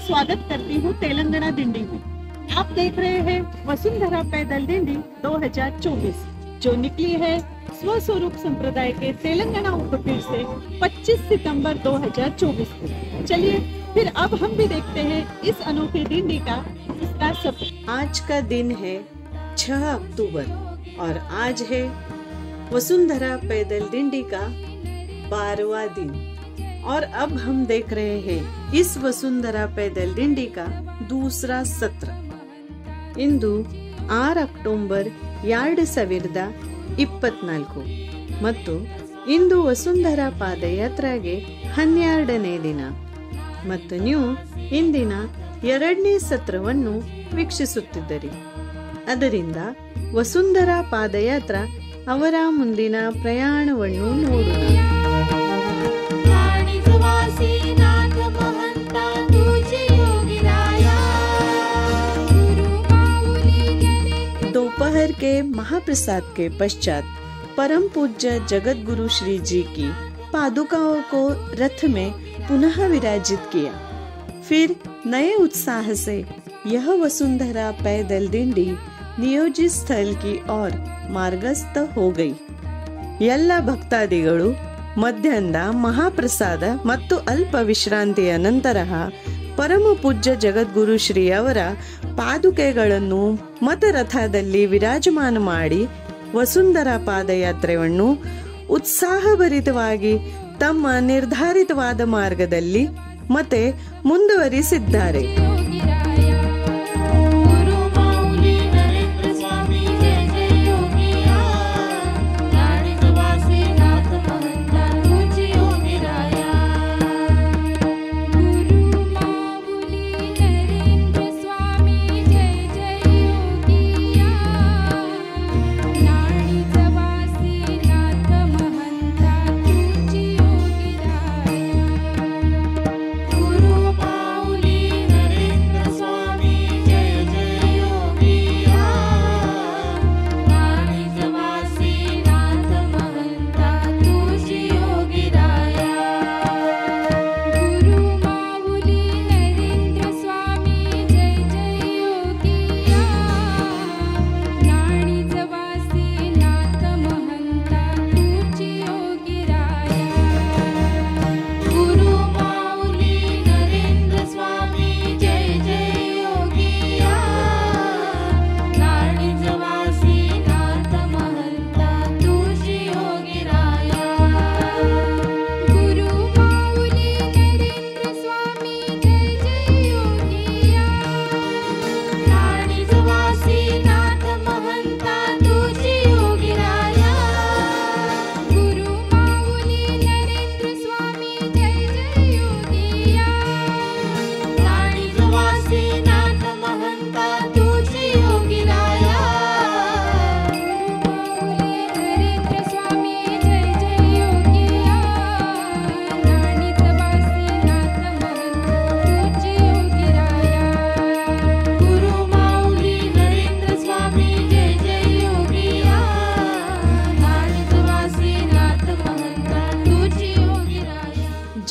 स्वागत करती हूँ तेलंगाना दिंडी में। आप देख रहे हैं वसुंधरा पैदल दिंडी 2024 जो निकली है स्वस्वरूप संप्रदाय के तेलंगाना उपपीठ से 25 सितंबर 2024 को। चलिए फिर अब हम भी देखते हैं इस अनोखी दिंडी का दूसरा सफर। आज का दिन है 6 अक्टूबर और आज है वसुंधरा पैदल दिंडी का 12वां दिन और अब हम देख रहे हैं इस वसुंधरा पैदल दिंडी का दूसरा सत्र। इंದು 6 ಅಕ್ಟೋಬರ್ 2024 ಮತ್ತು ಇಂದು ವಸುಂಧರಾ ಪಾದಯಾತ್ರೆಗೆ 12ನೇ ದಿನ ಮತ್ತು ನೀವು ಇಂದಿನ 2ನೇ ಸತ್ರವನ್ನು ವೀಕ್ಷಿಸುತ್ತಿದ್ದೀರಿ। ಅದರಿಂದ ವಸುಂಧರಾ ಪಾದಯಾತ್ರಾ ಅವರ ಮುಂದಿನ ಪ್ರಯಾಣವನ್ನು ನೋಡೋಣ। दोपहर के महाप्रसाद के पश्चात परम पूज्य जगत गुरु श्री जी की पादुकाओं को रथ में पुनः विराजित किया। फिर नए उत्साह से यह वसुंधरा पैदल दिंडी नियोजित स्थल की ओर मार्गस्थ हो गई। ಎಲ್ಲ ಭಕ್ತಾದಿಗಳು ಮಧ್ಯಾಹ್ನದ ಮಹಾಪ್ರಸಾದ ಮತ್ತು ಅಲ್ಪ ವಿಶ್ರಾಂತಿಯ ನಂತರ ಪರಮ ಪೂಜ್ಯ ಜಗದ್ಗುರು ಶ್ರೀ ಅವರ ಪಾದುಕೆಗಳನ್ನು ಮತರಥದಲ್ಲಿ ವಿರಾಜಮಾನ ಮಾಡಿ ವಸುಂಧರಾ ಪಾದಯಾತ್ರೆಯನ್ನು ಉತ್ಸಾಹಭರಿತವಾಗಿ ತಮ್ಮ ನಿರ್ಧಾರಿತವಾದ ಮಾರ್ಗದಲ್ಲಿ ಮತ್ತೆ ಮುಂದುವರಿಸಿದ್ದಾರೆ।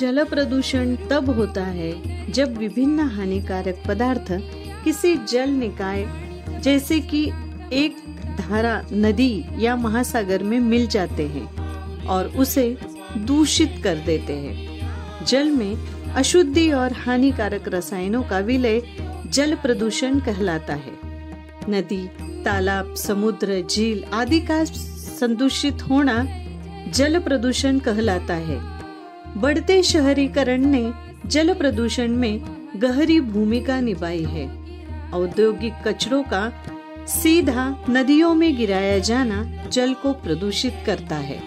जल प्रदूषण तब होता है जब विभिन्न हानिकारक पदार्थ किसी जल निकाय जैसे कि एक धारा, नदी या महासागर में मिल जाते हैं और उसे दूषित कर देते हैं। जल में अशुद्धि और हानिकारक रसायनों का विलय जल प्रदूषण कहलाता है। नदी, तालाब, समुद्र, झील आदि का संदूषित होना जल प्रदूषण कहलाता है। बढ़ते शहरीकरण ने जल प्रदूषण में गहरी भूमिका निभाई है। औद्योगिक कचरों का सीधा नदियों में गिराया जाना जल को प्रदूषित करता है।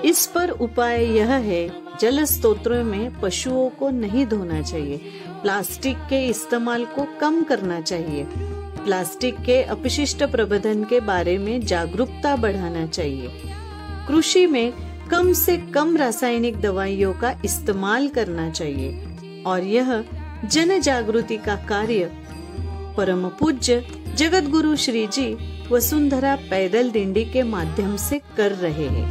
इस पर उपाय यह है, जल स्रोतों में पशुओं को नहीं धोना चाहिए, प्लास्टिक के इस्तेमाल को कम करना चाहिए, प्लास्टिक के अपशिष्ट प्रबंधन के बारे में जागरूकता बढ़ाना चाहिए, कृषि में कम से कम रासायनिक दवाइयों का इस्तेमाल करना चाहिए और यह जन जागृति का कार्य परम पूज्य जगत गुरु श्री जी वसुंधरा पैदल दिंडी के माध्यम से कर रहे हैं।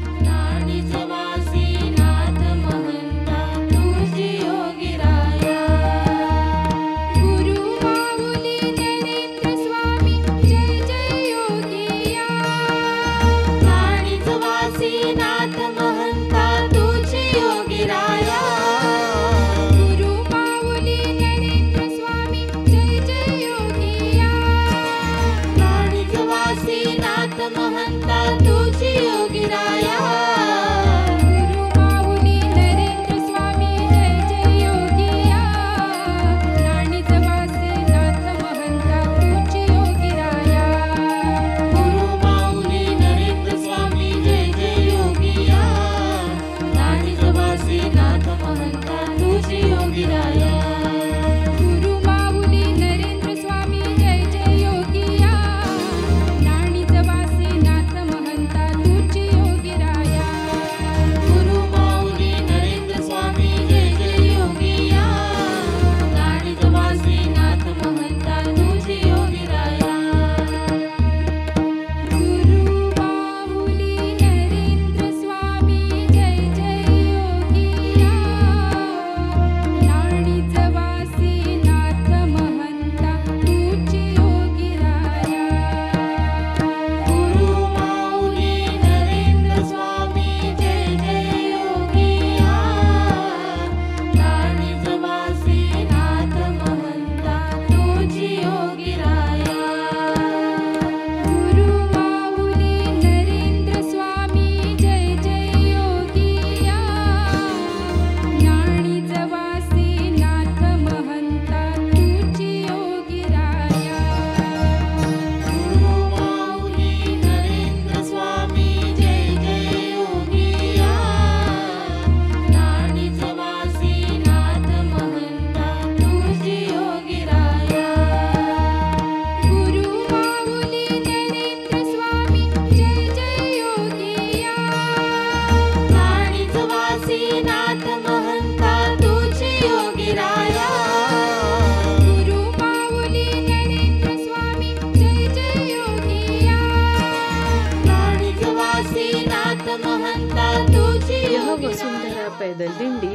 पैदल डिंडी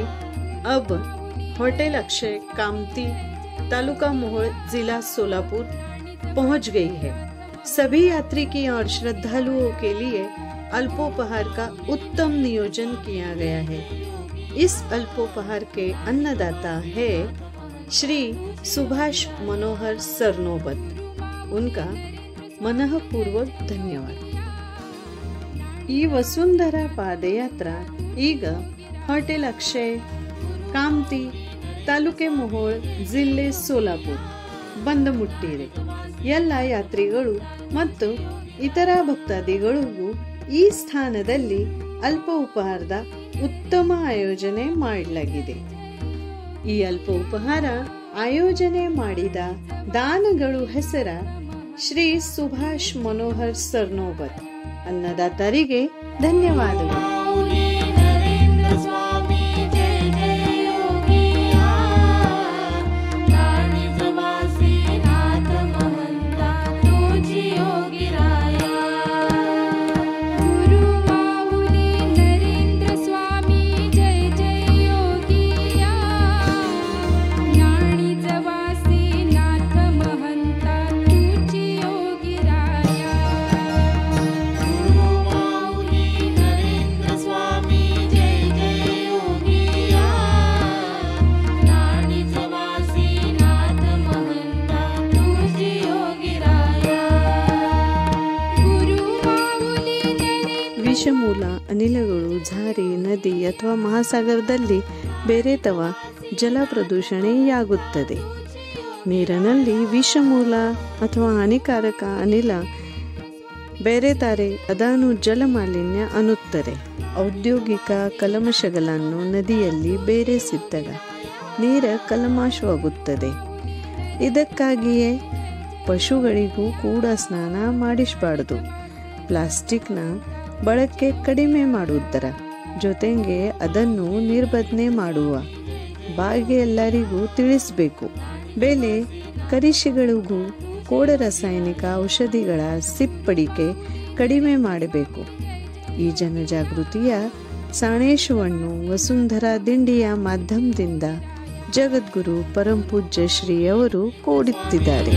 अब होटल अक्षय कामती तालुका मोहोळ जिला सोलापुर पहुंच गई है। सभी यात्री की और श्रद्धालुओं के लिए अल्पोपहार का उत्तम नियोजन किया गया है। इस अल्पोपहार के अन्नदाता है श्री सुभाष मनोहर सरनोबत। उनका मनःपूर्वक धन्यवाद। ಈ ವಸುಂಧರ ಪಾದಯಾತ್ರಾ ಈಗ ಹೋಟೆಲ್ ಅಕ್ಷಯ್ ಕಾಮ್ತಿ ತಾಲೂಕೆ ಮೊಹೋಳ್ ಜಿಲ್ಲೆ ಸೋಲಾಪುರ್ ಬಂದು ಮುಟ್ಟಿದೆ। ಎಲ್ಲ ಯಾತ್ರಿಗಳು ಮತ್ತು ಇತರ ಭಕ್ತಾದಿಗಳಿಗೂ ಈ ಸ್ಥಾನದಲ್ಲಿ ಅಲ್ಪ ಉಪಹಾರದ ಉತ್ತಮ ಆಯೋಜನೆ ಮಾಡಲಾಗಿದೆ। ಈ ಅಲ್ಪ ಉಪಹಾರ ಆಯೋಜನೆ ಮಾಡಿದ ದಾನಗಳು ಹೆಸರ ಶ್ರೀ ಸುಭಾಷ್ ಮನೋಹರ್ ಸರ್ನೋಬತ್। ಅನ್ನದಾತರಿಗೆ ಧನ್ಯವಾದಗಳು। ವಿಷಮೂಲ ಅನಿಲಗಳು ಝಾರಿ ನದಿ ಅಥವಾ ಮಹಾಸಾಗರದಲ್ಲಿ ಬೆರೆತವ ಜಲ ಪ್ರದೂಷಣೆಯಾಗುತ್ತದೆ। ನೀರಿನಲ್ಲಿ ವಿಷಮೂಲ ಅಥವಾ ಹಾನಿಕಾರಕ ಅನಿಲ ಬೆರೆತಾರೆ ಅದನ್ನು ಜಲಮಾಲಿನ್ಯ ಅನ್ನುತ್ತಾರೆ। ಔದ್ಯೋಗಿಕ ಕಲ್ಮಶಗಳನ್ನು ನದಿಯಲ್ಲಿ ಬೆರೆಸಿದಾಗ ನೀರ ಕಲ್ಮಶವಾಗುತ್ತದೆ। ಇದಕ್ಕಾಗಿಯೇ ಪಶುಗಳಿಗೂ ಕೂಡ ಸ್ನಾನ ಮಾಡಿಸಬಾರದು। ಪ್ಲಾಸ್ಟಿಕ್ನ ಬಳಕೆ ಕಡಿಮೆ ಮಾಡುವುದರ ಜೊತೆಗೆ ಅದನ್ನು ನಿರ್ಬಂಧನೆ ಮಾಡುವ ಬಗ್ಗೆ ಎಲ್ಲರಿಗೂ ತಿಳಿಸಬೇಕು। ಬೆಲೆ ಕರಿಷಿಗಳಿಗೂ ಕೂಡ ರಾಸಾಯನಿಕ ಔಷಧಿಗಳ ಸಿಂಪಡಿಕೆ ಕಡಿಮೆ ಮಾಡಬೇಕು। ಈ ಜನಜಾಗೃತಿಯ ಸಂದೇಶವನ್ನು ವಸುಂಧರಾ ದಿಂಡಿಯ ಮಾಧ್ಯಮದಿಂದ ಜಗದ್ಗುರು ಪರಮಪೂಜ್ಯ ಶ್ರೀ ಅವರು ಕೊಡುತ್ತಿದ್ದಾರೆ।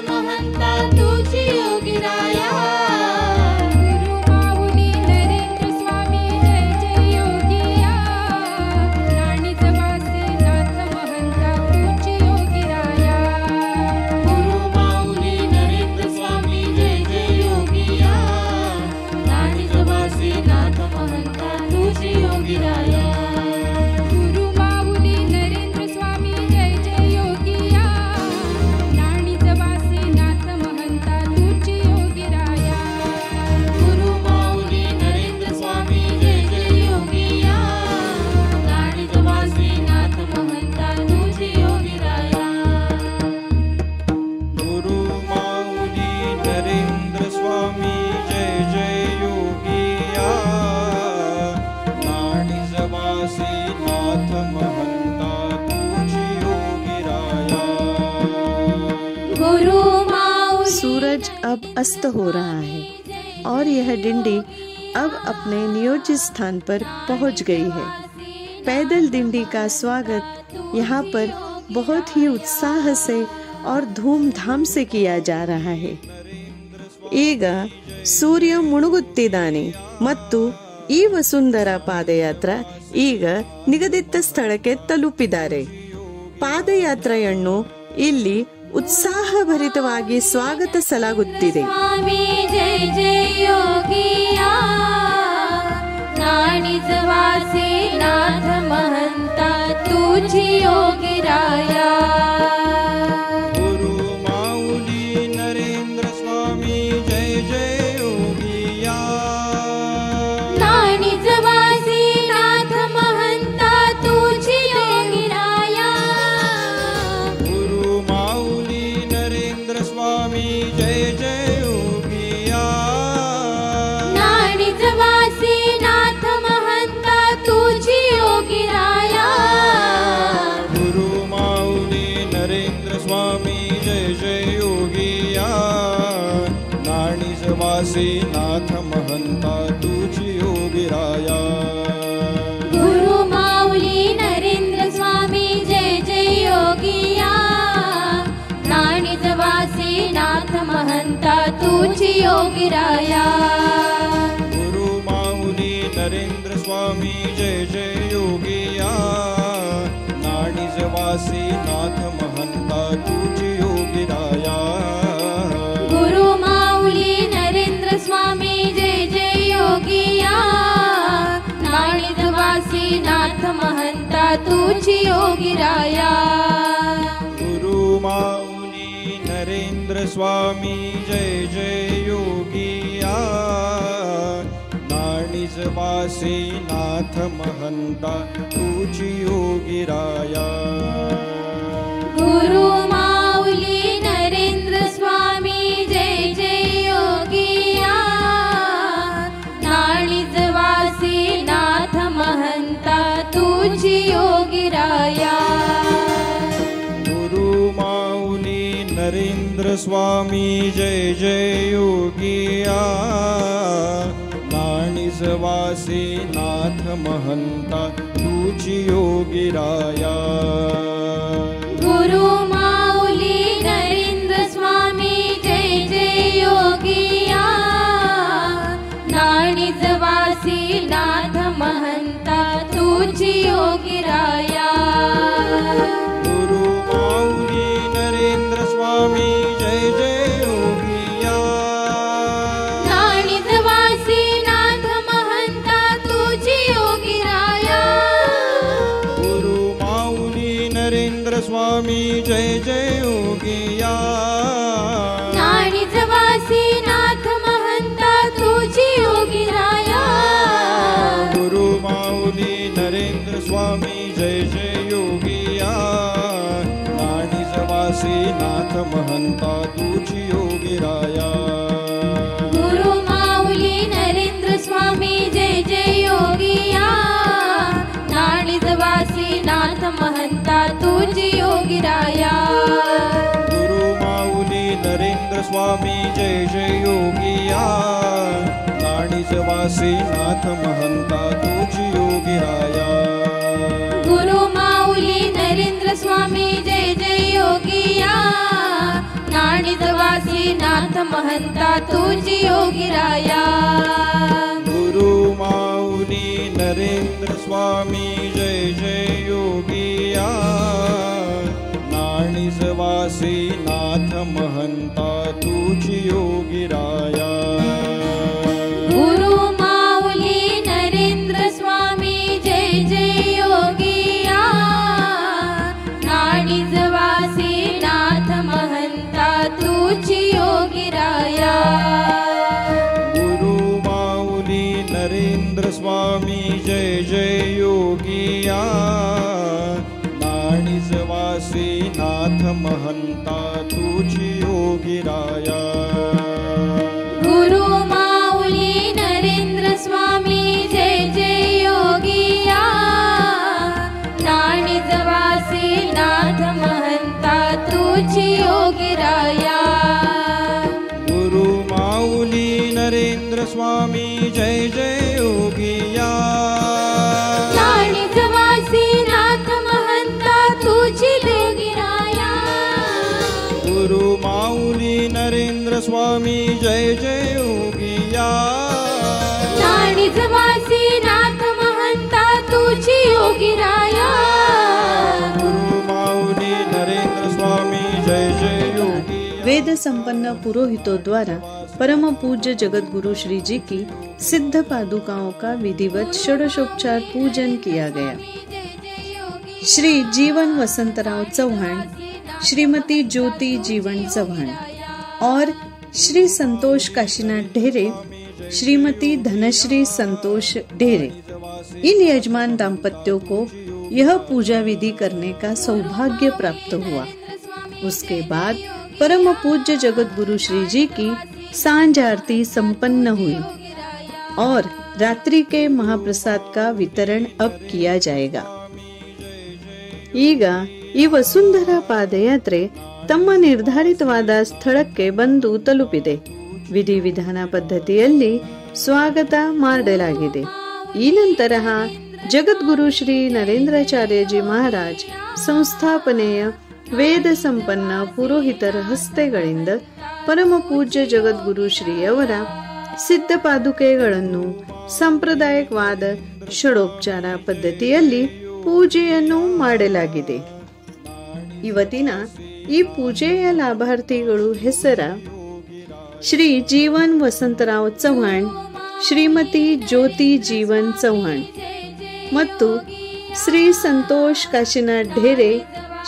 महंता तुझी योगीराया सूरज अब अस्त हो रहा है और यह डिंडी अब अपने नियोजित स्थान पर पहुंच गई है। पैदल डिंडी का स्वागत यहाँ पर बहुत ही उत्साह से और धूमधाम से किया जा रहा है। ಈಗ ಸೂರ್ಯ ಮುಳುಗುತ್ತಿದ್ದಾನೆ ಮತ್ತು ಈ ವಸುಂಧರಾ ಪಾದಯಾತ್ರ ಈಗ ನಿಗದಿತ ಸ್ಥಳಕ್ಕೆ ತಲುಪಿದ್ದಾರೆ। ಪಾದಯಾತ್ರೆಯನ್ನು ಇಲ್ಲಿ उत्साहभरितವಾಗಿ ಸ್ವಾಗತಿಸಲಾಗುತ್ತಿದೆ। स्वामी जय जय योगिया नाणिजवासी नाथ महंता तुझी योगीराया गुरु माऊली नरेंद्र स्वामी जय जय योगिया नाणिजवासी नाथ महंता तुझी योगीराया स्वामी जय जय योगिया नाणिजवासी नाथ महंता तुझी योगीराया गुरु माऊली नरेंद्र स्वामी जय जय योगिया नाणिजवासी नाथ महंता तुझी योगीराया गुरु माऊली नरेंद्र स्वामी जय जय योगिया नाणिजवासी नाथ महंता तुझी योगीराया गुरु माऊली नरेंद्र स्वामी जय जय योगिया नाणिजवासी नाथ महंता तुझी योगीराया गुरु माऊली नरेंद्र स्वामी जय जय योगिया नाणिजवासी नाथ महंता तुझी योगीराया गुरु माऊली नरेंद्र स्वामी जय जय योगिया नाणिजवासी नाथ महंता तुझी योगीराया गुरु माऊली नरेंद्र स्वामी जय जय योगिया नाणिजवासी नाथ महंता तुझी योगीराया गुरु माऊली नरेंद्र स्वामी जय जय योगिया नाणिजवासी नाथ महंता तुझी योगीराया गुरु माऊली नरेंद्र स्वामी जय जय योगिया नाणिजवासी नाथ महंता तुझी योगीराया गुरु माऊली नरेंद्र स्वामी जय जय योगिया नाणिजवासी नाथ महंता तुझी योगीराया गुरु माऊली नरेंद्र स्वामी जय जय योगिया नाणिजवासी नाथ महंता तुझी योगीराया गुरु माऊली नरेंद्र स्वामी जय जय योगिया नाणिजवासी नाथ महंता तुझी योगीराया गुरु माऊली नरेंद्र स्वामी जय जय योगिया नाणिजवासी नाथ महंता तुझी योगीराया गुरु माऊली नरेंद्र स्वामी जय जय योगिया नाणिजवासी नाथ महंता तुझी योगीराया गुरु माऊली नरेंद्र स्वामी जय जय योगिया नाणिजवासी नाथ महंता तुझी योगीराया गुरु माऊली नरेंद्र स्वामी जय जय योगिया नाणिजवासी नाथ महंता तुझी योगीराया गुरु माऊली नरेंद्र स्वामी जय जय योगिया नाणिजवासी नाथ महंता तुझी योगीराया गुरु माऊली नरेंद्र स्वामी जय जय योगिया नाणिजवासी नाथ महंता तुझी योगीराया गुरु माऊली नरेंद्र स्वामी जय जय योगिया नाणिजवासी नाथ महंता तुझी योगीराया गुरु माऊली नरेंद्र स्वामी जय जय योगिया नाणिजवासी नाथ महंता तुझी योगीराया गुरु माऊली नरेंद्र स्वामी जय जय योगिया नाणिजवासी नाथ महंता तुझी योगीराया गुरु माऊली नरेंद्र स्वामी जय जय योगिया वेद संपन्न पुरोहितों द्वारा परम पूज्य जगत गुरु श्री जी की सिद्ध पादुकाओं का विधिवत षोडशोपचार पूजन किया गया। श्री जीवन वसंतराव चौहान, श्रीमती ज्योति जीवन चौहान और श्री संतोष काशीनाथ ढेरे, श्रीमती धनश्री संतोष ढेरे, इन यजमान दाम्पत्यों को यह पूजा विधि करने का सौभाग्य प्राप्त हुआ। उसके बाद परम पूज्य जगत गुरु श्री जी की सांझ आरती संपन्न हुई और रात्रि के महाप्रसाद का वितरण अब किया जाएगा। ಈಗ ಈ ವಸುಂಧರಾ ಪಾದಯಾತ್ರೆ ತಮ್ಮ ನಿರ್ಧಾರಿತವಾದ ಸ್ಥಳಕ್ಕೆ ಬಂದು ತಲುಪಿದೆ. ವಿಧಿವಿಧಾನ ಪದ್ಧತಿಯಲ್ಲಿ ಸ್ವಾಗತ ಮಾಡಲಾಗಿದೆ. ಈ ನಂತರ ಜಗದ್ಗುರು ಶ್ರೀ ನರೇಂದ್ರಾಚಾರ್ಯಜಿ ಮಹಾರಾಜ್ ಸಂಸ್ಥಾಪನೆಯ ವೇದ ಸಂಪನ್ನ ಪುರೋಹಿತರ ಹಸ್ತೆಗಳಿಂದ ಪರಮ ಪೂಜ್ಯ ಜಗದ್ಗುರು ಶ್ರೀಯವರ ಸಿದ್ಧ ಪಾದುಕೆಗಳನ್ನು ಸಾಂಪ್ರದಾಯಿಕವಾದ ಷೋಡೋಪಚಾರ ಪದ್ಧತಿಯಲ್ಲಿ ಪೂಜೆಯನ್ನು ಮಾಡಲಾಗಿದೆ. ಇವತ್ತಿನ ಈ ಪೂಜೆಯ ಲಾಭಾರ್ಥಿಗಳು ಹೆಸರ ಶ್ರೀ ಜೀವನ್ ವಸಂತರಾವ್ ಚೌಹಾಣ್, ಶ್ರೀಮತಿ ಜ್ಯೋತಿ ಜೀವನ್ ಚೌಹಾಣ್ ಮತ್ತು ಶ್ರೀ ಸಂತೋಷ್ ಕಾಶಿನಾಥ್ ಢೇರೆ,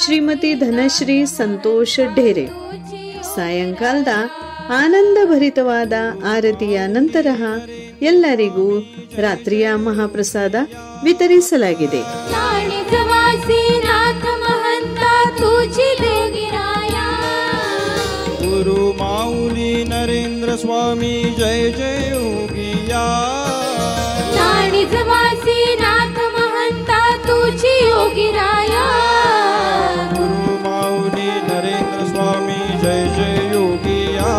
ಶ್ರೀಮತಿ ಧನಶ್ರೀ ಸಂತೋಷ್ ಢೇರೆ. ಸಾಯಂಕಾಲದ ಆನಂದಭರಿತವಾದ ಆರತಿಯ ನಂತರ ಎಲ್ಲರಿಗೂ ರಾತ್ರಿಯ ಮಹಾಪ್ರಸಾದ ವಿತರಿಸಲಾಗಿದೆ. नाणिजवासी नाथ महंता तुझी योगीराया गुरु माऊली नरेंद्र स्वामी जय जय योगिया नाणिजवासी नाथ महंता तुझी योगीराया गुरु माऊली नरेंद्र स्वामी जय जय योगिया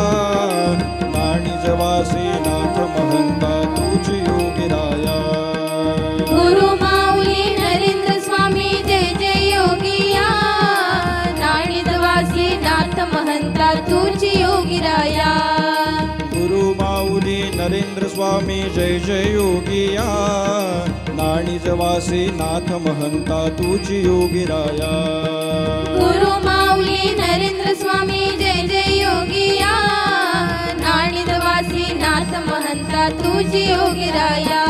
नाणिजवासी नाथ महंता तुझी योगिराया गुरु माऊली नरेंद्र स्वामी जय जय योगिया नाणिजवासी नाथ महंता तुझी योगीराया गुरु माऊली नरेंद्र स्वामी जय जय योगिया नाणिजवासी नाथ महंता तुझी योगिराया गुरु माऊली नरेंद्र स्वामी जय जय योगिया नाणिजवासी नाथ महंता तुझी योगीराया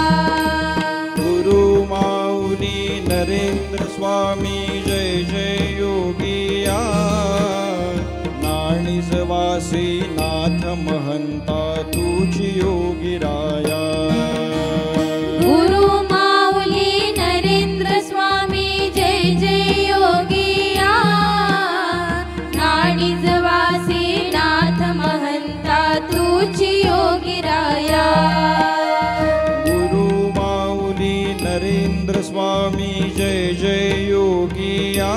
गुरु माऊली नरेंद्र स्वामी जय जय योगिया नाणिजवासी नाथ महंता तुझी योगिराया गुरु माऊली नरेंद्र स्वामी जय जय योगिया नाणिजवासी नाथ महंता तुझी योगीराया गुरु माऊली नरेंद्र स्वामी जय जय योगिया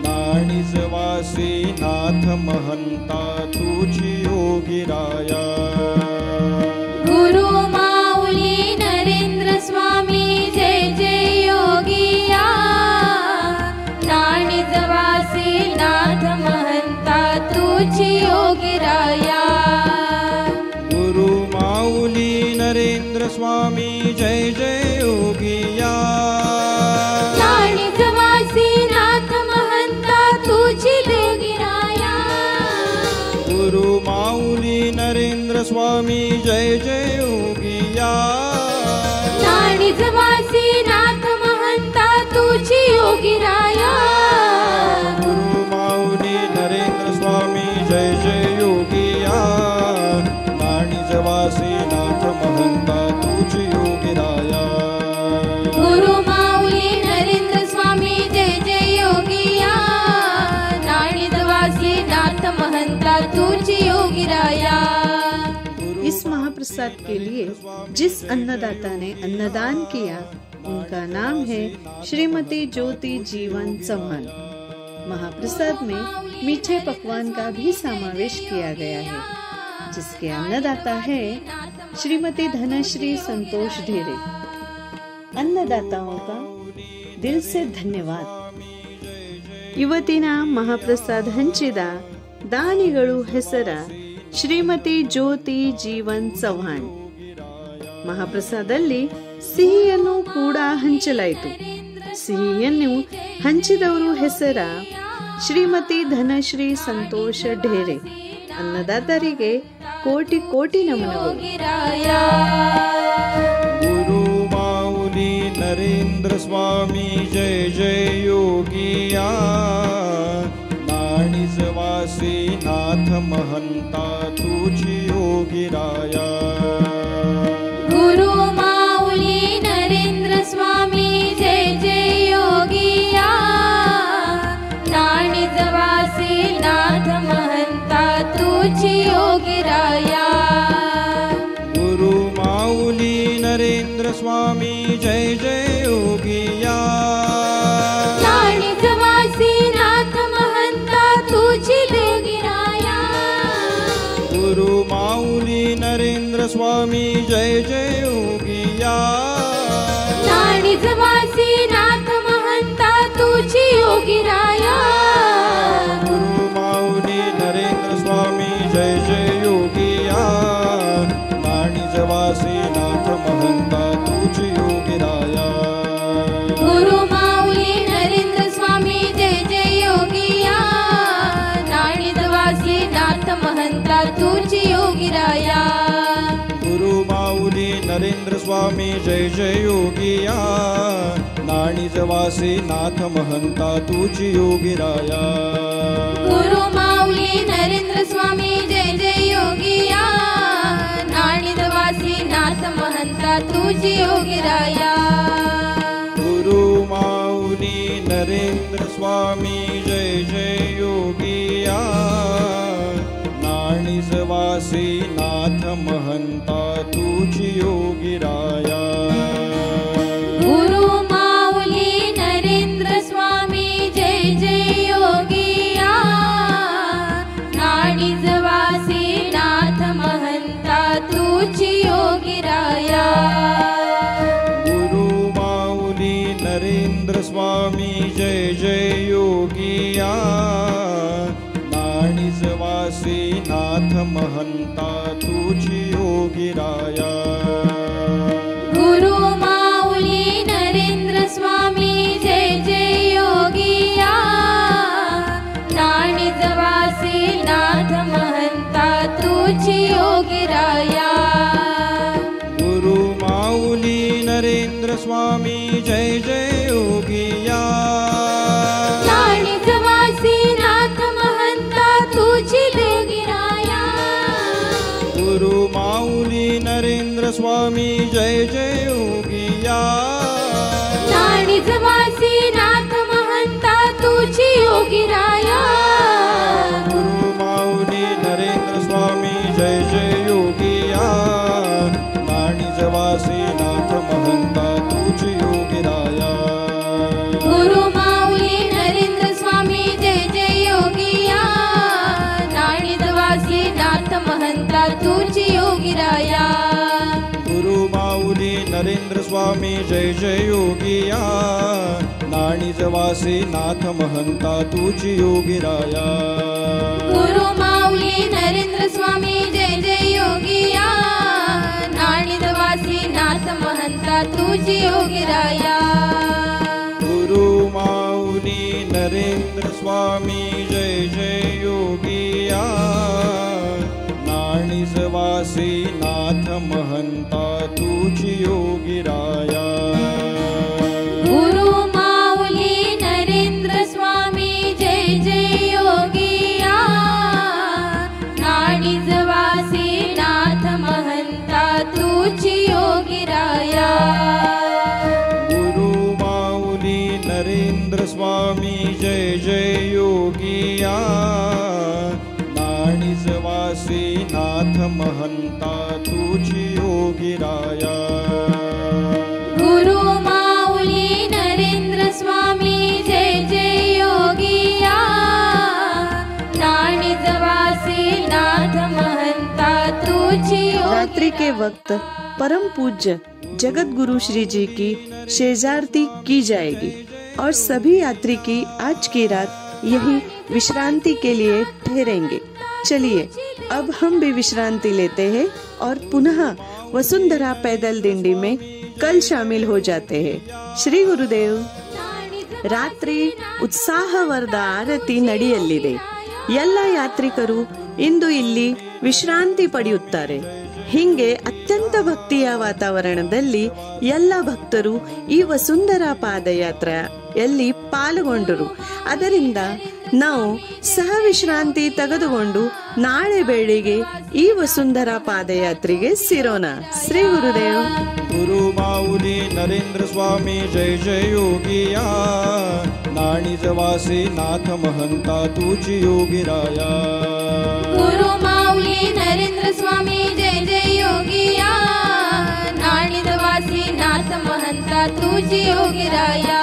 नाणिजवासी नाथ महंता तुझी योगिराया गुरु माऊली नरेंद्र स्वामी जय जय योगिया नाणिजवासी नाथ महंता योगीराया गुरु माऊली नरेंद्र स्वामी जय जय योगिया नाणिजवासी नाथ महंता तुझी योगीराया गुरु माऊली नरेंद्र स्वामी जय जय योगिया नाणिजवासी नाथ महंता तुझी योगीराया गुरु माऊली नरेंद्र स्वामी जय जय योगिया नाणिजवासी नाथ महंता तुझी योगिराया गुरु माऊली नरेंद्र स्वामी जय जय योगिया नाणिजवासी नाथ महंता तुझी योगीराया। इस महाप्रसाद के लिए जिस अन्नदाता ने अन्नदान किया उनका नाम है श्रीमती ज्योति जीवन चौहान। महाप्रसाद में मीठे पकवान का भी समावेश किया गया है, जिसके अन्नदाता है श्रीमती धनश्री संतोष ढेरे। अन्नदाताओं का दिल से धन्यवाद। ಇವತ್ತಿನ ಮಹಾಪ್ರಸಾದ ಹಂಚಿದ ದಾನಿಗಳು ಹೆಸರ ಶ್ರೀಮತಿ ಜ್ಯೋತಿ ಜೀವನ್ ಚೌಹಾಣ್. ಮಹಾಪ್ರಸಾದಲ್ಲಿ ಸಿಹಿಯನ್ನು ಕೂಡ ಹಂಚಲಾಯಿತು. ಸಿಹಿಯನ್ನು ಹಂಚಿದವರು ಹೆಸರ ಶ್ರೀಮತಿ ಧನಶ್ರೀ ಸಂತೋಷ ಢೇರೆ. ಅನ್ನದಾತರಿಗೆ ಕೋಟಿ ಕೋಟಿ ನಮನಗಳು. गुरु माऊली नरेंद्र स्वामी जय जय योगिया नाणिजवासी नाथ महंता तुझी योगिराया गुरु माऊली नरेंद्र स्वामी जय जय योगिया नाणिजवासी नाथ महंता तुझी योगीराया गुरु माऊली नरेंद्र स्वामी जय जय योगिया नाणिजवासी नाथ महंता तुझी योगीराया गुरु माऊली नरेंद्र स्वामी जय जय योगिया नाणिजवासी नाथ महंता तुझी योगीराया गुरु माऊली नरेंद्र स्वामी जय जय योगिया नाणिजवासी नाथ महंता तुझी योगिराया गुरु माऊली नरेंद्र स्वामी जय जय योगिया नाणिजवासी नाथ महंता तुझी योगीराया गुरु माऊली नरेंद्र स्वामी जय जय योगिया नाणिजवासी नाथ महंता तुझी योगिराया गुरु माऊली नरेंद्र स्वामी जय जय योगिया नाणिजवासी नाथ महंता तुझी योगीराया गुरु माऊली नरेंद्र स्वामी जय जय योगिया नाणिजवासी नाथ महंता तुझी योगिराया गुरु माऊली नरेंद्र स्वामी जय जय योगिया नाणिजवासी नाथ महंता तुझी योगीराया गुरु माऊली नरेंद्र स्वामी जय जय योगिया नाणिजवासी नाथ महंता तुझी योगिराया गुरु माऊली नरेंद्र स्वामी जय जय योगिया नाणिजवासी नाथ महंता तुझी योगीराया गुरु माऊली नरेंद्र स्वामी जय जय योगिया नाणिजवासी नाथ महंता तुझी योगीराया गुरु माऊली नरेंद्र स्वामी जय जय योगिया नाणिजवासी नाथ महंता तुझी योगीराया गुरु माऊली नरेंद्र स्वामी जय जय योगिया नाणिजवासी नाथ महंता तुझी योगिराया गुरु माऊली नरेंद्र स्वामी जय जय योगिया नाणिजवासी नाथ महंता तुझी योगीराया गुरु माऊली नरेंद्र स्वामी जय जय योगिया नाणिजवासी नाथ महंता तुझी योगिराया गुरु माऊली वासी नाथ महंता तुझी योगिराया गुरु माऊली नरेंद्र स्वामी जय जय योगिया नाडीज वासी नाथ महंता तुझी योगिराया गुरु माऊली नरेंद्र स्वामी जय जय योगिया नाडीज वासी नाथ महंता तुझी योगिराया गुरु माऊली नरेंद्र स्वामी जय जय योगिया नाडीज वासी नाथ महंता तुझी रात्रि के वक्त परम पूज्य जगत गुरु श्री जी की शेजारती की जाएगी और सभी यात्री की आज की रात यही विश्रांति के लिए ठहरेंगे। चलिए अब हम भी विश्रांति लेते हैं और पुनः वसुंधरा पैदल दिंडी में कल शामिल हो जाते हैं। श्री गुरुदेव। ರಾತ್ರಿ ಉತ್ಸಾಹವರ್ಧ ಆರತಿ ನಡೆಯಲಿದೆ. ಎಲ್ಲ ಯಾತ್ರಿಕರು ಇಂದು ಇಲ್ಲಿ ವಿಶ್ರಾಂತಿ ಪಡೆಯುತ್ತಾರೆ. ಹಿಂಗೆ ಅತ್ಯಂತ ಭಕ್ತಿಯ ವಾತಾವರಣದಲ್ಲಿ ಎಲ್ಲ ಭಕ್ತರು ಈ ವಸುಂಧರಾ ಪಾದಯಾತ್ರೆಯಲ್ಲಿ ಪಾಲ್ಗೊಂಡರು. ಅದರಿಂದ ನಾವು ಸಹ ವಿಶ್ರಾಂತಿ ತೆಗೆದುಕೊಂಡು ನಾಳೆ ಬೆಳಿಗ್ಗೆ ಈ ವಸುಂಧರಾ ಪಾದಯಾತ್ರೆಗೆ ಸೇರೋಣ. ಶ್ರೀ ಗುರುದೇವ್. गुरु माऊली नरेंद्र स्वामी जय जय योगिया नाणीज वासी नाथ महंता तुझी योगिराया गुरु माऊली नरेंद्र स्वामी जय जय योगिया नाडीज वासी नाथ महंता तुझी योगिराया